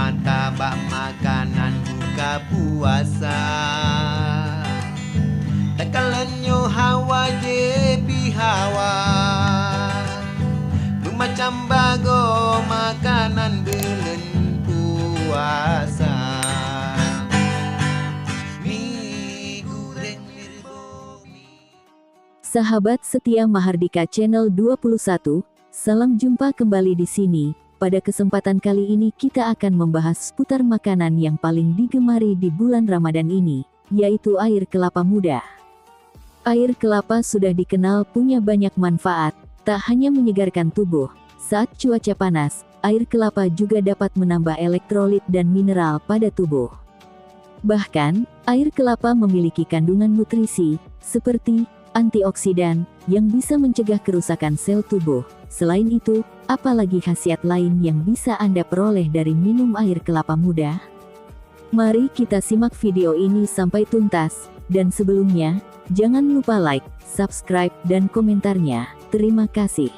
martabak makanan buka puasa. Takalanyo hawa je pihawa, macam bago makanan bulan puasa. Mie goreng mirbo. Sahabat setia Mahardika Channel 21, salam jumpa kembali di sini. Pada kesempatan kali ini kita akan membahas seputar makanan yang paling digemari di bulan Ramadan ini, yaitu air kelapa muda. Air kelapa sudah dikenal punya banyak manfaat, tak hanya menyegarkan tubuh. Saat cuaca panas, air kelapa juga dapat menambah elektrolit dan mineral pada tubuh. Bahkan, air kelapa memiliki kandungan nutrisi, seperti antioksidan, yang bisa mencegah kerusakan sel tubuh. Selain itu, apalagi khasiat lain yang bisa Anda peroleh dari minum air kelapa muda? Mari kita simak video ini sampai tuntas, dan sebelumnya, jangan lupa like, subscribe, dan komentarnya. Terima kasih.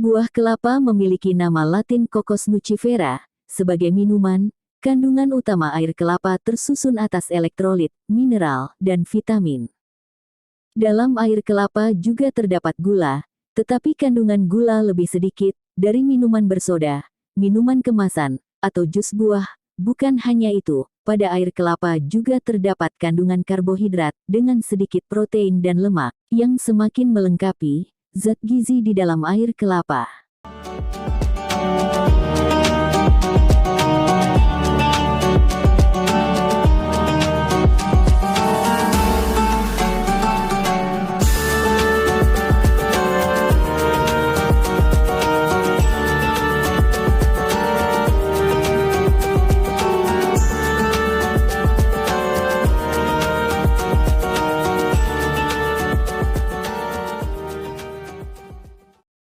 Buah kelapa memiliki nama Latin Cocos nucifera. Sebagai minuman, kandungan utama air kelapa tersusun atas elektrolit, mineral, dan vitamin. Dalam air kelapa juga terdapat gula, tetapi kandungan gula lebih sedikit dari minuman bersoda, minuman kemasan, atau jus buah. Bukan hanya itu, pada air kelapa juga terdapat kandungan karbohidrat dengan sedikit protein dan lemak, yang semakin melengkapi zat gizi di dalam air kelapa.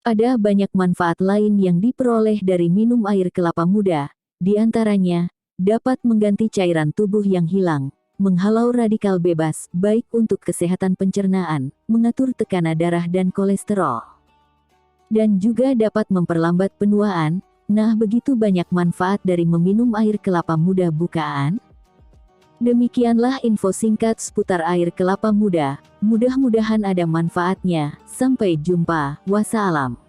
Ada banyak manfaat lain yang diperoleh dari minum air kelapa muda, di antaranya, dapat mengganti cairan tubuh yang hilang, menghalau radikal bebas, baik untuk kesehatan pencernaan, mengatur tekanan darah dan kolesterol. Dan juga dapat memperlambat penuaan. Nah, begitu banyak manfaat dari meminum air kelapa muda bukaan. Demikianlah info singkat seputar air kelapa muda. Mudah-mudahan ada manfaatnya. Sampai jumpa. Wassalam.